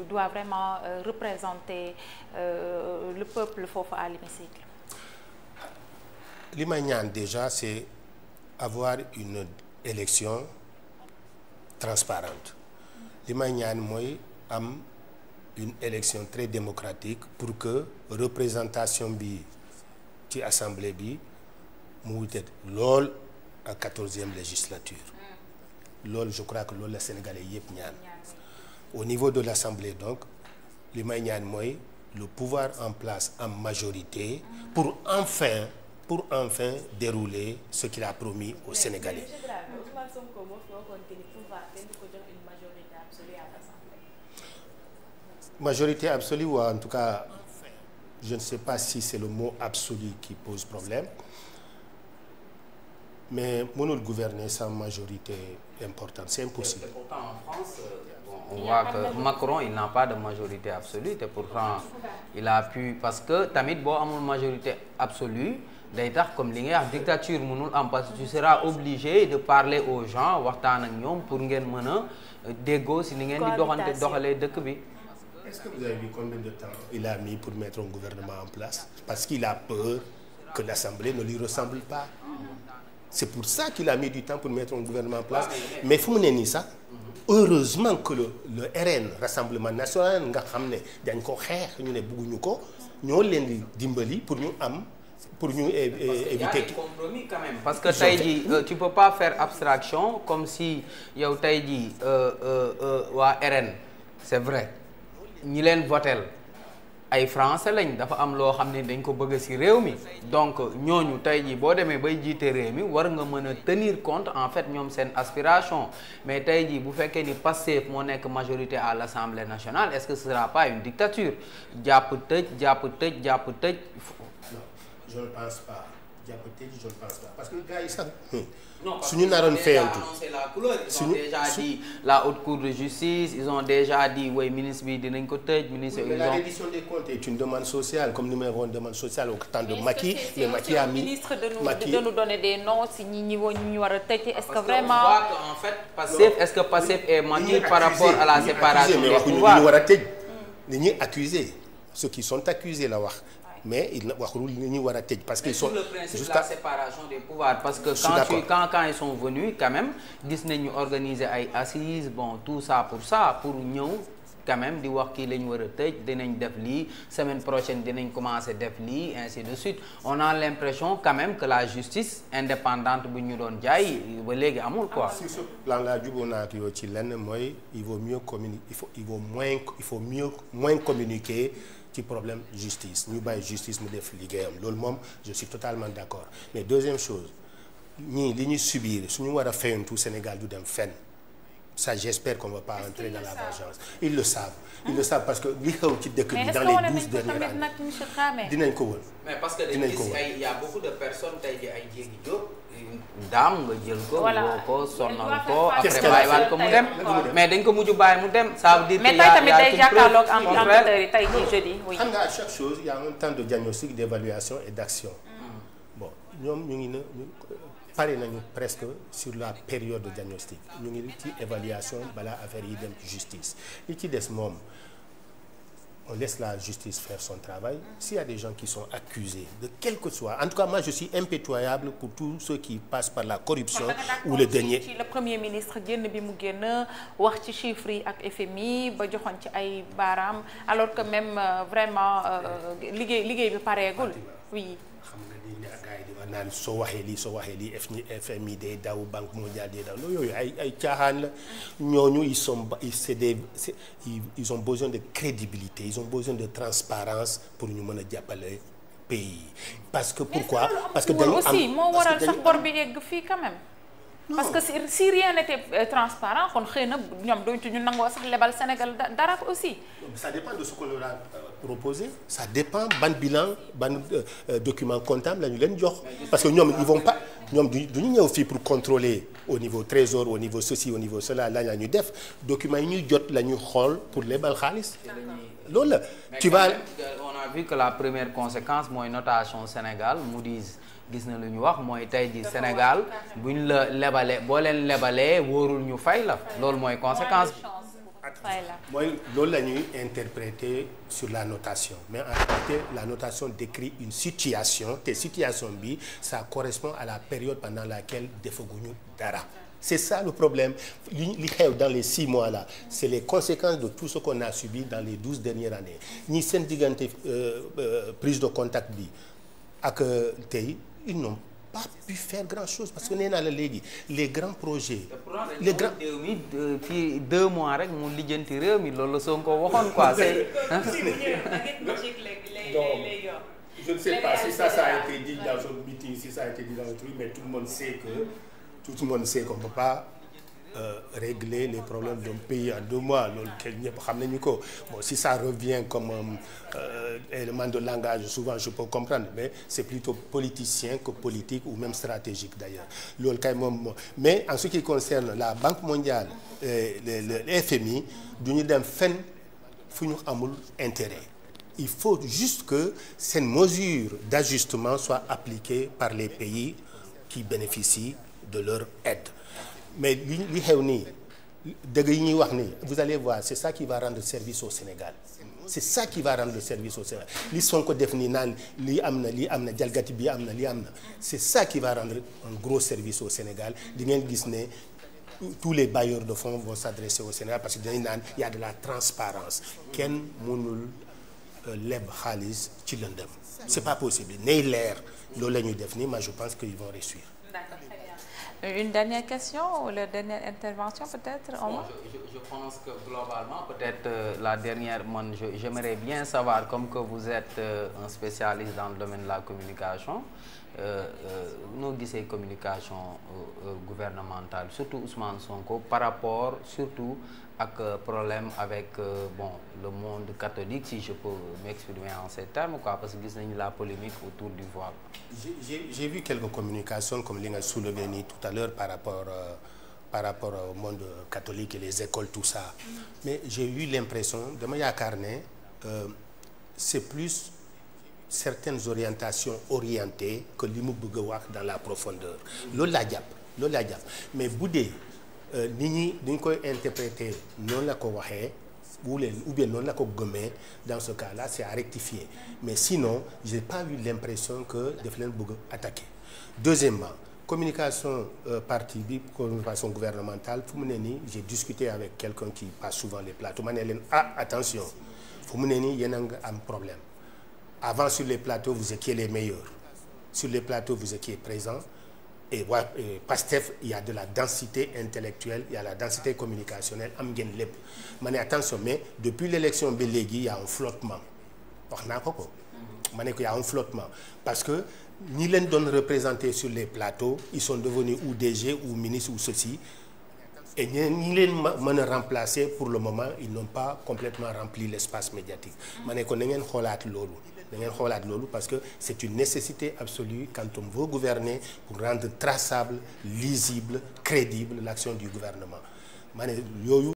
doit vraiment représenter le peuple foofu à l'hémicycle? li may ñaan déjà c'est avoir une élection transparente. li may ñaan mooy am une élection très démocratique pour que représentation bi ci assemblée bi mu wute lool à 14e législature. loolu je crois que loolu la Sénégalais yëpp ñaan. au niveau de l'assemblée donc li may ñaan mooy le pouvoir en place en majorité pour enfin dérouler ce qu'il a promis aux Sénégalais. Majorité absolue ou en tout cas je ne sais pas si c'est le mot absolu qui pose problème mais mënul gouverner sans majorité importante, c'est impossible. Et pourtant en France on voit que Macron il n'a pas de majorité absolue et pourtant il a pu parce que tamit boo amul majorité absolue day tax comme li ngay wax dictature mënul am parce que tu seras obligé de parler aux gens waxtaan ak ñoom pour ngeen mën a déggoo si ni ngeen di doxalee dëkk bi. Est-ce que vous avez vu combien de temps il a mis pour mettre un gouvernement en place? Parce qu'il a peur que l'Assemblée ne lui ressemble pas. C'est pour ça qu'il a mis du temps pour mettre un gouvernement en place. Mais fu mu ne nii sax heureusement que le RN Rassemblement National nga xam ne dañ ko xeex ñu ne bëgguñu ko ñoo leen di dimbali pour ñu éviter compromis quand même parce que tey jii tu peux pas faire abstraction comme si yow tey jii waa RN c'est vrai ñi leen votel ay français lañ dafa am loo xam ne dañ ko bëgg ci réew mi donc ñooñu tey jii boo demee bay jiite réew mi war nga mën a tenir compte en fait ñoom seen aspiration mais tey jii bu fekkee ni Pastef moo nekk majorité à l'Assemblée nationale est-ce que ce sera pas une dictature jàpp tëj je ne pense pas jàpp tëj je ne pense pas parce que gars yi sax suñu naroon feeyantu ils ont déjà dit la haute cour de justice ils ont déjà dit way ministre bi dinañ ko tëj ministre mais la reddition des comptes est une demande sociale comme numéro une demande sociale au temps de Macky mais Macky a mis ministre de nous donner des noms si ñi war a tëj est-ce que vraiment en fait Pastef est mature par rapport à la séparation des pouvoirs ñu war a tëj ni ñuy accusés ceux qui sont accusés la wax mais il waxul li ñu war a tëj parce qu'ils sont le principe de la séparation des pouvoirs parce que quand ils sont venus quand même gis nañu organiser ay assises bon tout ça pour ñëw quand même di wax kii la ñu war a tëj dinañ def lii semaine prochaine dinañ commencer def lii ainsi de suite on a l'impression quand même que la justice indépendante bu ñu doon jaay ba léegi amul quoi. sur ce plan là jubóo naa ak yow ci lenn mooy il vaut mieux communiquer il faut moins communiquer ci problème justice ñu bàyyi justice mu def liggéeyam loolu moom je suis totalement d'accord mais deuxième chose ñii li ñuy subir suñu war a fayantu Sénégal du dem fenn ça j'espère qu'on va pas entrer dans la vengeance ils le savent parce que li xew ci dëkk bi dans les 12 dernières années dinañ ko wër mais parce que dañu gis ay y a beaucoup de personnes tey ji ay jéegi jóg daam nga jël ko woo ko sonnal ko après bàyyiwaat ko mu dem mais dañ ko mujj bàyyi mu dem ça veut dire mais tey tamit day jàkkaarloog enquêteurs yi tey jii jeudi oui xam nga à chaque chose il y a un temps de diagnostic d'évaluation et d'action bon ñoom ñu ngi na pare nañu presque sur la période de diagnostic ñu ngi ci évaluation balaa affaire yi dem justice li ci des moom on laisse la justice faire son travail. S'il y a des gens qui sont accusés de quel que soit, en tout cas moi je suis impitoyable pour tous ceux qui passent par la corruption ou le dernier. Le premier ministre génn bi mu génn wax ci chiffres yi ak FMI ba joxoon ci ay baaraam alors que même vraiment liggéey bi pareegul. Oui. xam nga di gars yi di wax naan soo waxee lii FMI day daw Banque mondiale day daw loolu yooyu ay caaxaan la ñooñu ils ont besoin de crédibilité ils ont besoin de transparence pour ñu mën a jàppale pays parce que pourquoi parce que dañu am aussi moo waral sax bor bi yegg fii quand même. parce que si rien n'était transparent kon xëy na ñoom ñu nangoo sax lebal Sénégal dara aussi. Ça dépend de ce qu'on leur a proposé ça dépend ban bilan ban document comptable la ñu leen jox parce que ñoom ils vont pas ñoom du ñu ñëw fii pour contrôler au niveau trésor au niveau ceci au niveau cela la ñu def document yi ñuy jot la ñuy xool pour lebal xaalis loolu la. tu vas on a vu que la première conséquence mooy notation Sénégal Moody's gis na lu ñu wax mooy tey ji Sénégal buñ la lebalee boo leen lebalee wóorul ñu fay la loolu mooy conséquence. mooy loolu la ñuy interpréter sur la notation mais en réalité la notation décrit une situation te situation bi ça correspond à la période pendant laquelle defaguñu dara. C'est ça le problème li xew dans les 6 mois là c'est les conséquences de tout ce qu'on a subi dans les 12 dernières années ñi seen diggante prise de contact bi ak tey ils n'ont pas pu faire grand chose parce que nee naa la léegi les grands projets. les grands réew mi fii 2 mois rek mu lijjanti réew mi loolu la Sonko waxoon quoi c'est. Je ne sais pas si ça a été dit dans un meeting, si ça a été dit dans un truc, mais tout le monde sait qu'on ne peut pas régler les problèmes d'un pays en 2 mois. Bon, si ça revient comme élément de langage, souvent je peux comprendre, mais c'est plutôt politicien que politique ou même stratégique d'ailleurs. Mais en ce qui concerne la Banque mondiale, le FMI, nous avons intérêt. Il faut juste que ces mesures d'ajustement soient appliquées par les pays qui bénéficient de leur aide. Mais vous allez voir, c'est ça qui va rendre service au Sénégal. C'est ça qui va rendre le service au Sénégal. C'est ça qui va rendre un gros service au Sénégal. Tous les bailleurs de fonds vont s'adresser au Sénégal parce qu'il y a de la transparence. leb xaalis ci lëndëm c'est pas possible nay leer loolu la ñuy def nii moi je pense qu'ils vont réussir. D'accord, très bien. Une dernière question ou la dernière intervention peut-être Omar? Je pense que globalement peut-être la dernière man j'aimerais bien savoir comme que vous êtes un spécialiste dans le domaine de la communication noo gisee communication gouvernementale surtout Ousmane Sonko par rapport surtout ak problème avec bon le monde catholique si je peux m'exprimer en ces termes quoi parce que gis nañu la polémique autour du voile. J'ai vu quelques communications comme li nga soulevé nii tout à l'heure par rapport au monde catholique et les écoles tout ça mais j'ai eu l'impression dama yaakaar ne c'est plus certaines orientations orientées que li mu bëgg a wax dans la profondeur loolu laa jàpp mais bu dee nit ñi dañ koy interpréter noonu la ko waxee ou bien noonu la ko gëmee dans ce cas-là c'est à rectifier mais sinon j'ai pas eu l'impression que daf leen bëgg a attaquer. Deuxièmement communication parti bi communication gouvernementale fu mu ne nii j'ai discuté avec quelqu'un qui passe souvent les plateaux ma ne leen attention fu mu ne nii yéen a nga am problème. Avant sur les plateaux vous étiez les meilleurs sur les plateaux vous étiez présents et Pastef il y a de la densité intellectuelle il y a la densité communicationnelle am ngeen lépp ma ne attention mais depuis l'élection ba léegi il y a un flottement wax naa ko ma ne ko il y a un flottement parce que ñi leen doon représenter sur les plateaux ils sont devenus ou DG ou ministres ou ceci et ñi leen mën a remplacer pour le moment ils n'ont pas complètement rempli l'espace médiatique ma ne ko na ngeen xoolaat loolu parce que c'est une nécessité absolue quand on veut gouverner pour rendre traçable lisible crédible l'action du gouvernement ma ne yooyu